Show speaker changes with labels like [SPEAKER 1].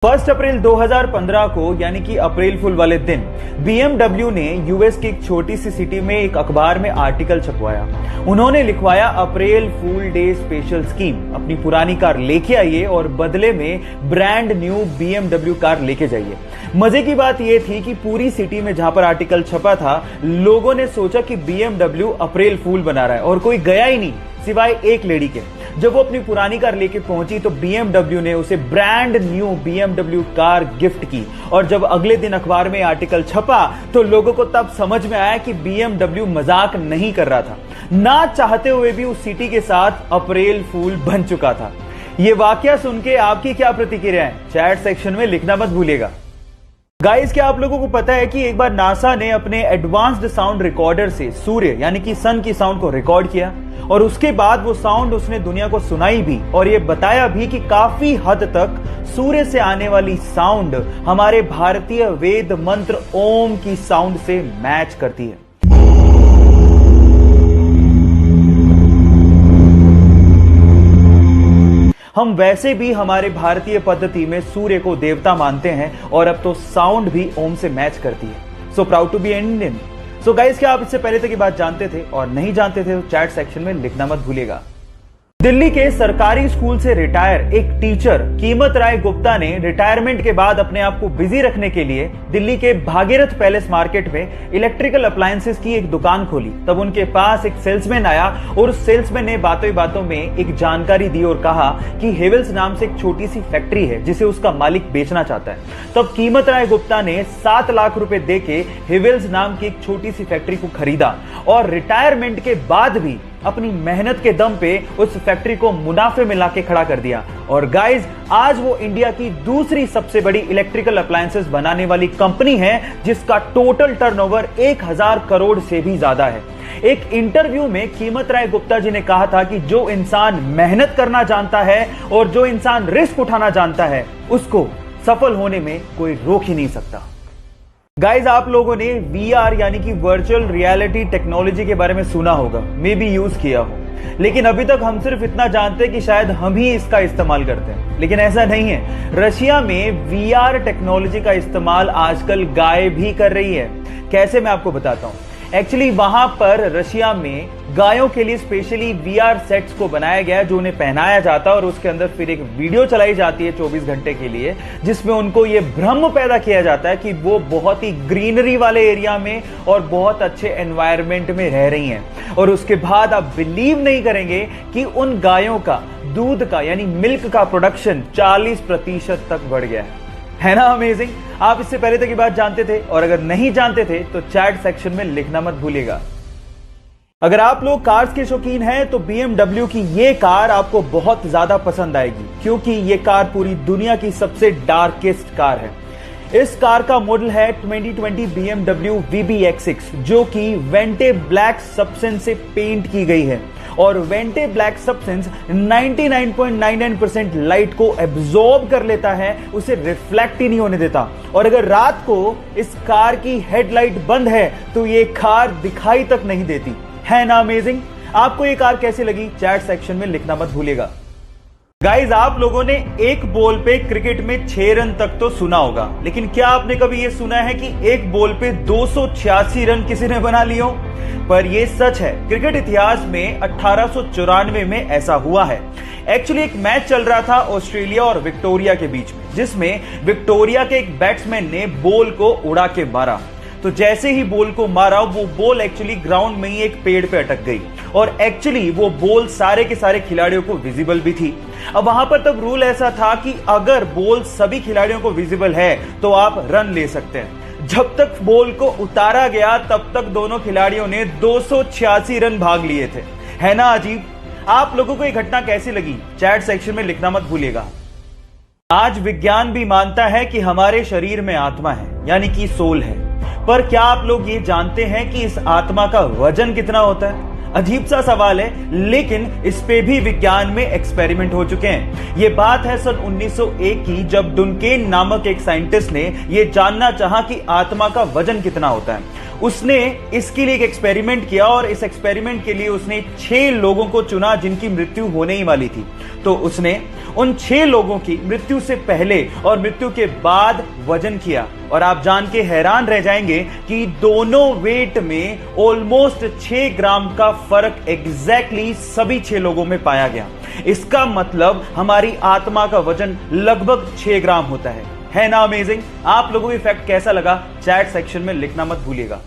[SPEAKER 1] 1 अप्रैल 2015 को यानी कि अप्रैल फुल वाले दिन BMW ने यूएस की एक छोटी सी सिटी में एक अखबार में आर्टिकल छपवाया। उन्होंने लिखवाया अप्रैल फूल डे स्पेशल स्कीम, अपनी पुरानी कार लेके आइए और बदले में ब्रांड न्यू BMW कार लेके जाइए। मजे की बात यह थी कि पूरी सिटी में जहां पर आर्टिकल छपा था, लोगों ने सोचा कि BMW अप्रैल फूल बना रहा है और कोई गया ही नहीं सिवाय एक लेडी के। जब वो अपनी पुरानी कार लेके पहुंची तो BMW ने उसे brand new BMW car gift की और जब अगले दिन अखबार में आर्टिकल छपा तो लोगों को तब समझ में आया कि BMW मजाक नहीं कर रहा था। ना चाहते हुए भी उस सिटी के साथ अप्रैल फूल बन चुका था। ये वाकया सुन के आपकी क्या प्रतिक्रिया है, चैट सेक्शन में लिखना मत भूलिएगा। गाइस, क्या आप लोगों को पता है कि एक बार नासा ने अपने एडवांस्ड साउंड रिकॉर्डर से सूर्य यानी कि सन की साउंड को रिकॉर्ड किया और उसके बाद वो साउंड उसने दुनिया को सुनाई भी और ये बताया भी कि काफी हद तक सूर्य से आने वाली साउंड हमारे भारतीय वेद मंत्र ओम की साउंड से मैच करती है। हम वैसे भी हमारे भारतीय पद्धति में सूर्य को देवता मानते हैं और अब तो साउंड भी ओम से मैच करती है। So proud to be Indian. So guys, क्या आप इससे पहले तक ये बात जानते थे और नहीं जानते थे तो चैट सेक्शन में लिखना मत भूलिएगा। दिल्ली के सरकारी स्कूल से रिटायर एक टीचर कीमत राय गुप्ता ने रिटायरमेंट के बाद अपने आप को बिजी रखने के लिए दिल्ली के भागीरथ पैलेस मार्केट में इलेक्ट्रिकल अप्लायंसेस की एक दुकान खोली। तब उनके पास एक सेल्समैन आया और उस सेल्समैन ने बातों ही बातों में एक जानकारी दी और कहा कि हेवल्स नाम से एक छोटी सी फैक्ट्री है जिसे उसका मालिक बेचना चाहता है। तब कीमत राय गुप्ता ने 7 लाख रुपए देके हेवल्स नाम की एक छोटी सी फैक्ट्री को खरीदा और रिटायरमेंट के बाद भी अपनी मेहनत के दम पे उस फैक्ट्री को मुनाफे में लाके खड़ा कर दिया। और गाइस, आज वो इंडिया की दूसरी सबसे बड़ी इलेक्ट्रिकल अप्लायंसेस बनाने वाली कंपनी है जिसका टोटल टर्नओवर 1000 करोड़ से भी ज्यादा है। एक इंटरव्यू में कीमत राय गुप्ता जी ने कहा था कि जो इंसान मेहनत करना जानता है और जो इंसान रिस्क उठाना जानता है उसको सफल होने में कोई रोक ही नहीं सकता। गाइज, आप लोगों ने VR यानी कि वर्चुअल रियलिटी टेक्नोलॉजी के बारे में सुना होगा, मे बी यूज किया हो, लेकिन अभी तक हम सिर्फ इतना जानते हैं कि शायद हम ही इसका इस्तेमाल करते हैं, लेकिन ऐसा नहीं है। रशिया में VR टेक्नोलॉजी का इस्तेमाल आजकल गाय भी कर रही है। कैसे, मैं आपको बताता हूं। एक्चुअली वहां पर रशिया में गायों के लिए स्पेशली VR सेट्स को बनाया गया जो उन्हें पहनाया जाता है और उसके अंदर फिर एक वीडियो चलाई जाती है 24 घंटे के लिए, जिसमें उनको ये भ्रम पैदा किया जाता है कि वो बहुत ही ग्रीनरी वाले एरिया में और बहुत अच्छे एनवायरनमेंट में रह रही हैं। और उसके बाद आप बिलीव नहीं करेंगे कि उन गायों का दूध का यानी मिल्क का प्रोडक्शन 40% तक बढ़ गया है ना अमेजिंग। आप इससे पहले तक ये बात जानते थे और अगर नहीं जानते थे तो चैट सेक्शन में लिखना मत भूलिएगा। अगर आप लोग कार्स के शौकीन हैं तो BMW की ये कार आपको बहुत ज्यादा पसंद आएगी क्योंकि ये कार पूरी दुनिया की सबसे डार्केस्ट कार है। इस कार का मॉडल है 2020 BMW VBX6 जो कि वेंटे ब्लैक सब्सटेंस से पेंट की गई है और वेंटे ब्लैक सब्सटेंस 99.99% लाइट को एब्जॉर्ब कर लेता है, उसे रिफ्लेक्ट ही नहीं होने देता। और अगर रात को इस कार की हेडलाइट बंद है तो ये कार दिखाई तक नहीं देती, है ना अमेजिंग। आपको ये कार कैसी लगी, चैट सेक्शन में लिखना मत भूलिएगा। गाइज, आप लोगों ने एक बॉल पे क्रिकेट में 6 रन तक तो सुना होगा, लेकिन क्या आपने कभी ये सुना है कि एक बॉल पे 286 रन किसी ने बना लिए हो? पर ये सच है, क्रिकेट इतिहास में 1894 में ऐसा हुआ है। एक्चुअली एक मैच चल रहा था ऑस्ट्रेलिया और विक्टोरिया के बीच में, जिसमें विक्टोरिया के एक बैट्समैन ने बॉल को उड़ा के मारा। तो जैसे ही बॉल को मारा वो बॉल एक्चुअली ग्राउंड में ही एक पेड़ पे अटक गई और एक्चुअली वो बॉल सारे के सारे खिलाड़ियों को विजिबल भी थी। अब वहां पर तब रूल ऐसा था कि अगर बॉल सभी खिलाड़ियों को विजिबल है तो आप रन ले सकते हैं। जब तक बॉल को उतारा गया तब तक दोनों खिलाड़ियों ने 286 रन भाग लिए थे, है ना अजीब। आप लोगों को ये घटना कैसी लगी, चैट सेक्शन में लिखना मत भूलिएगा। आज विज्ञान भी मानता है कि हमारे शरीर में आत्मा है यानी कि सोल है, पर क्या आप लोग ये जानते हैं कि इस आत्मा का वजन कितना होता है? अजीब सा सवाल है, लेकिन इस पे भी विज्ञान में एक्सपेरिमेंट हो चुके हैं। ये बात है सन 1901 की, जब डुनकेन नामक एक साइंटिस्ट ने यह जानना चाहा कि आत्मा का वजन कितना होता है। उसने इसके लिए एक एक्सपेरिमेंट किया और इस एक्सपेरिमेंट के लिए उसने 6 लोगों को चुना जिनकी मृत्यु होने ही वाली थी। तो उसने उन 6 लोगों की मृत्यु से पहले और मृत्यु के बाद वजन किया, और आप जान के हैरान रह जाएंगे कि दोनों वेट में ऑलमोस्ट 6 ग्राम का फर्क एग्जैक्टली सभी 6 लोगों में पाया गया। इसका मतलब हमारी आत्मा का वजन लगभग 6 ग्राम होता है ना अमेजिंग? आप लोगों को फैक्ट कैसा लगा चैट सेक्शन में लिखना मत भूलिएगा।